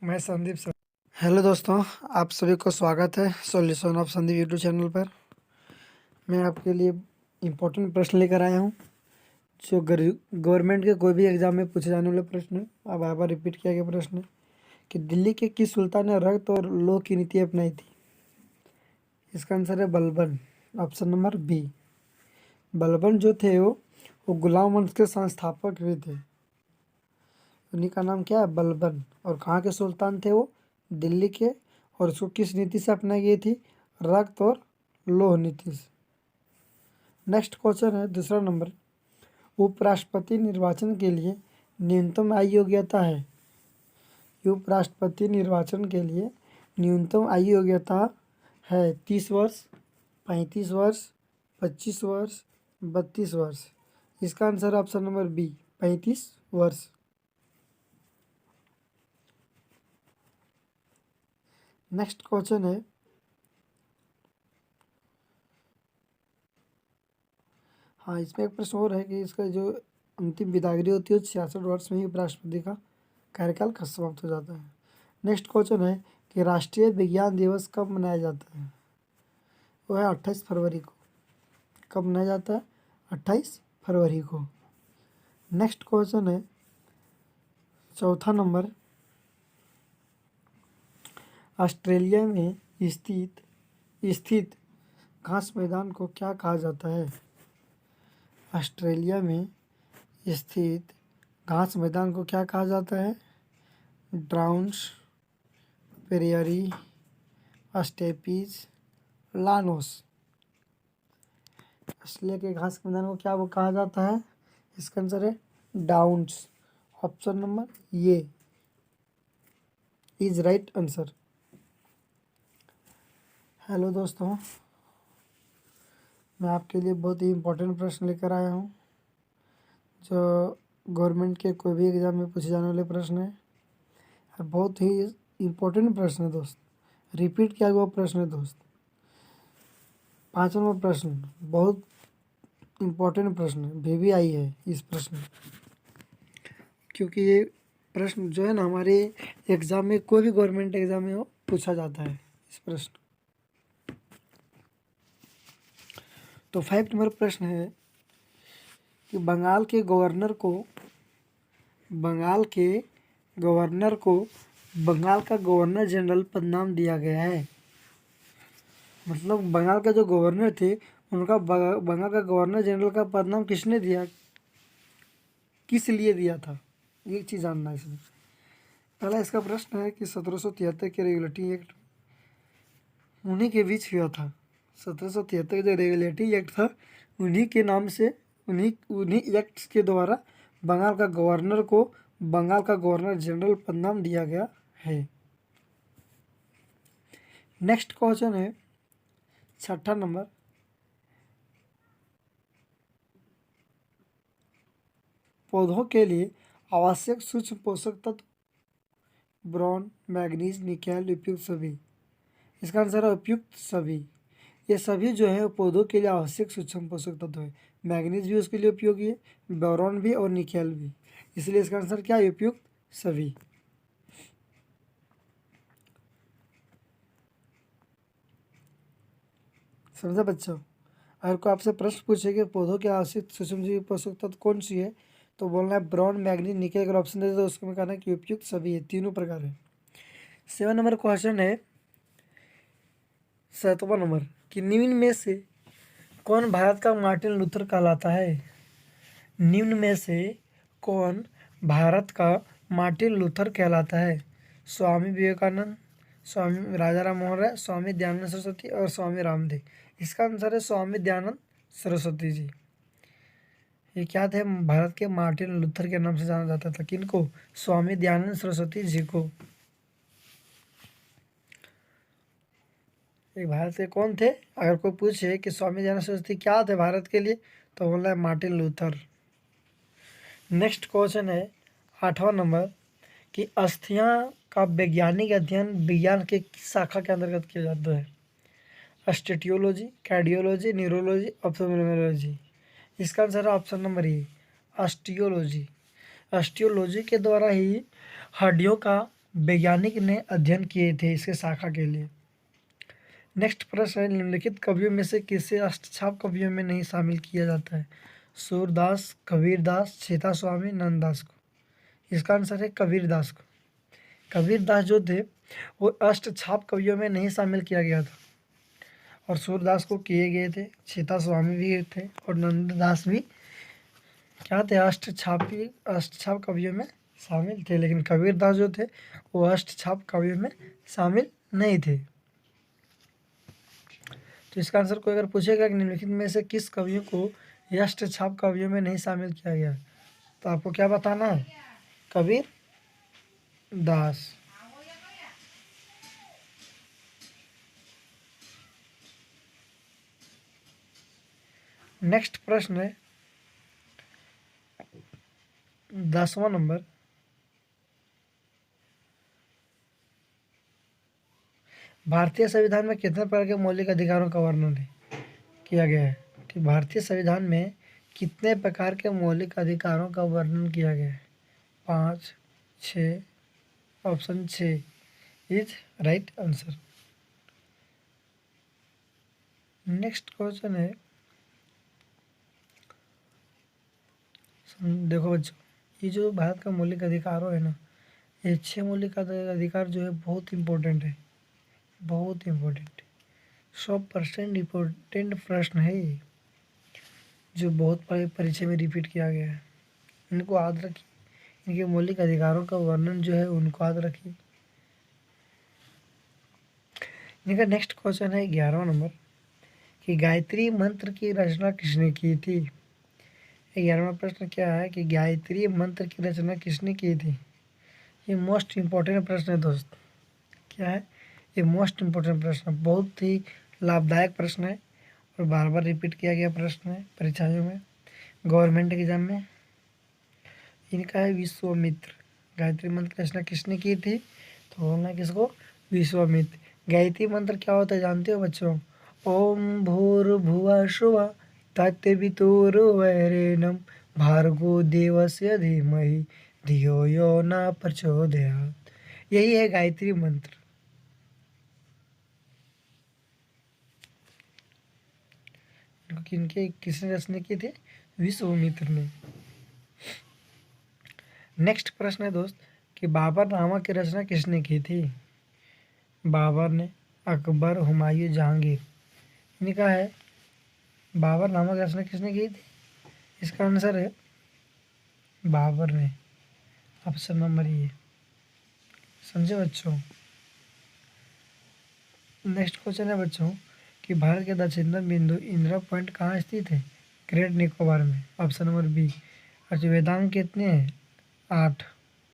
मैं Sandeep sir. Hello दोस्तों, आप सभी को स्वागत है solution of Sandeep YouTube channel पर। मैं आपके लिए इम्पोर्टेंट प्रश्न लेकर आया हूँ जो गवर्नमेंट के कोई भी एग्जाम में पूछे जाने वाले प्रश्न है। अब बार बार रिपीट किया गया प्रश्न है कि दिल्ली के किस सुल्तान ने रक्त और लौह की नीति अपनाई थी। इसका आंसर है Balban, option number B. Balban जो थे वो गुलाम वंश के संस्थापक भी थे। उन्हीं का नाम क्या है? बलबन। और कहाँ के सुल्तान थे वो? दिल्ली के। और उसको किस नीति से अपनाई गई थी? रक्त और लौह नीति से। नेक्स्ट क्वेश्चन है दूसरा नंबर। उपराष्ट्रपति निर्वाचन के लिए न्यूनतम आयु योग्यता है। उपराष्ट्रपति निर्वाचन के लिए न्यूनतम आयु योग्यता है 30 वर्ष, 35 वर्ष, 25 वर्ष, 32 वर्ष। इसका आंसर ऑप्शन नंबर बी, 35 वर्ष। नेक्स्ट क्वेश्चन है, हाँ इसमें एक प्रश्न और है कि इसका जो अंतिम विदागरी होती है 66 वर्ष में ही उपराष्ट्रपति का कार्यकाल समाप्त हो जाता है। नेक्स्ट क्वेश्चन है कि राष्ट्रीय विज्ञान दिवस कब मनाया जाता है? वो है 28 फरवरी को। कब मनाया जाता है? 28 फरवरी को। नेक्स्ट क्वेश्चन है चौथा नंबर। ऑस्ट्रेलिया में स्थित घास मैदान को क्या कहा जाता है? ऑस्ट्रेलिया में स्थित घास मैदान को क्या कहा जाता है? ड्राउन्स, प्रेयरी, स्टेपीज, लानोस। ऑस्ट्रेलिया के घास मैदान को क्या वो कहा जाता है? इसका आंसर है डाउन्स, ऑप्शन नंबर ये इज राइट आंसर। हेलो दोस्तों, मैं आपके लिए बहुत ही इम्पोर्टेंट प्रश्न लेकर आया हूँ जो गवर्नमेंट के कोई भी एग्ज़ाम में पूछे जाने वाले प्रश्न है और बहुत ही इम्पोर्टेंट प्रश्न है दोस्त। रिपीट किया हुआ प्रश्न है दोस्त। 5 नंबर प्रश्न बहुत इम्पोर्टेंट प्रश्न है, VVI है इस प्रश्न, क्योंकि ये प्रश्न जो है ना हमारे एग्ज़ाम में कोई भी गवर्नमेंट एग्ज़ाम में हो पूछा जाता है इस प्रश्न। तो 5 नंबर प्रश्न है कि बंगाल के गवर्नर को बंगाल का गवर्नर जनरल पद नाम दिया गया है। मतलब बंगाल का जो गवर्नर थे उनका बंगाल का गवर्नर जनरल का पद नाम किसने दिया, किस लिए दिया था, ये चीज़ जानना है इसमें। पहला इसका प्रश्न है कि 1773 के रेगुलेटरी एक्ट उन्हीं के बीच हुआ था। 1773 जो रेगुलेटरी एक्ट था उन्हीं के नाम से उन्हीं एक्ट्स के द्वारा बंगाल का गवर्नर को बंगाल का गवर्नर जनरल पद नाम दिया गया है। नेक्स्ट क्वेश्चन है 6ठा नंबर। पौधों के लिए आवश्यक सूक्ष्म पोषक तत्व बोरॉन, मैग्नीज, निकेल, उपयुक्त सभी। इसका आंसर है उपयुक्त सभी। ये सभी जो है पौधों के लिए आवश्यक सूक्ष्म पोषक तत्व है। मैग्नीज भी उसके लिए उपयोगी है, बोरॉन भी और निकेल भी। इसलिए इसका आंसर क्या है? उपयुक्त सभी। समझा बच्चों? अगर कोई आपसे प्रश्न पूछे कि पौधों के आवश्यक सूक्ष्म पोषक तत्व कौन सी है तो बोलना है बोरॉन, मैग्नीज, निकेल। अगर ऑप्शन दे तो उसको में कहना है कि उपयुक्त सभी है, तीनों प्रकार है। 7 नंबर क्वेश्चन है 7वां नंबर कि निम्न में से कौन भारत का मार्टिन लूथर कहलाता है? निम्न में से कौन भारत का मार्टिन लूथर कहलाता है? स्वामी विवेकानंद, स्वामी राजा राम मोहन राय, स्वामी दयानंद सरस्वती और स्वामी रामदेव। इसका आंसर है स्वामी दयानंद सरस्वती जी। ये क्या थे? भारत के मार्टिन लूथर के नाम से जाना जाता था। किनको? स्वामी दयानंद सरस्वती जी को। ये भारत के कौन थे? अगर कोई पूछे कि स्वामी दयानंद सरस्वती क्या थे भारत के लिए तो बोलना है मार्टिन लूथर। नेक्स्ट क्वेश्चन है 8वां नंबर कि अस्थियां का वैज्ञानिक अध्ययन विज्ञान के किस शाखा के अंतर्गत किया जाता है? Osteology, cardiology, neurology, ophthalmology. इसका आंसर है option number A, osteology. Osteology के द्वारा ही हड्डियों का वैज्ञानिक ने अध्ययन किए थे इसके शाखा के लिए। नेक्स्ट प्रश्न है, निम्नलिखित कवियों में से किसे अष्टछाप कवियों में नहीं शामिल किया जाता है? सूरदास, कबीरदास, छेता स्वामी, नंददास को। इसका आंसर है कबीरदास को। कबीरदास जो थे वो अष्टछाप कवियों में नहीं शामिल किया गया था, और सूरदास को किए गए थे, छेता स्वामी भी थे, और नंददास भी क्या थे, अष्टछाप कवियों में शामिल थे, लेकिन कबीरदास जो थे वो अष्टछाप कवियों में शामिल नहीं थे। तो इसका आंसर कोई अगर पूछेगा कि निम्नलिखित में से किस कवियों को अष्टछाप कवियों में नहीं शामिल किया गया, तो आपको क्या बताना है? कबीर दास। नेक्स्ट प्रश्न है 10वां नंबर, भारतीय संविधान में कितने प्रकार के मौलिक अधिकारों का वर्णन किया गया है? कि भारतीय संविधान में कितने प्रकार के मौलिक अधिकारों का वर्णन किया गया है? 5, 6, option 6 is right answer. Next question है, देखो बच्चों, ये जो भारत का मौलिक अधिकारों है ना, ये 6 मौलिक अधिकार जो है बहुत इम्पोर्टेंट है, बहुत इम्पोर्टेंट, 100% इम्पोर्टेंट प्रश्न है ये, जो बहुत परीक्षा में रिपीट किया गया है। इनको याद रखिए, इनके मौलिक अधिकारों का वर्णन जो है उनको याद रखिए। इनका नेक्स्ट क्वेश्चन है 11वां नंबर, कि गायत्री मंत्र की रचना किसने की थी? 11वां प्रश्न क्या है कि गायत्री मंत्र की रचना किसने की थी? ये मोस्ट इम्पोर्टेंट प्रश्न है दोस्त। क्या है ये? मोस्ट इम्पोर्टेंट प्रश्न, बहुत ही लाभदायक प्रश्न है, और बार बार रिपीट किया गया प्रश्न है परीक्षाओं में, गवर्नमेंट एग्जाम में। इनका है विश्वामित्र। गायत्री मंत्र की रचना किसने की थी? तो बोलना किसको? विश्वामित्र। गायत्री मंत्र क्या होता है जानते हो बच्चों? ओम भूर्भुवः स्वः तत्सवितुर्वरेण्यं भार्गो देवस्य धीमहि धियो यो न प्रचोदयात्। यही है गायत्री मंत्र। किनके किसने रचना की थी? विश्वामित्र ने। नेक्स्ट प्रश्न है दोस्त, कि बाबरनामा की रचना किसने की थी? बाबर ने, अकबर, हुमायूं, जहांगीर। इनका है बाबरनामा की रचना किसने की थी? इसका आंसर है बाबर ने, ऑप्शन नंबर ये। समझे बच्चों? नेक्स्ट क्वेश्चन है बच्चों, कि भारत के दक्षिणतम बिंदु इंदिरा पॉइंट कहाँ स्थित है? ग्रेट निकोबार में, ऑप्शन नंबर बी। और जो वेदांत कितने हैं? 8।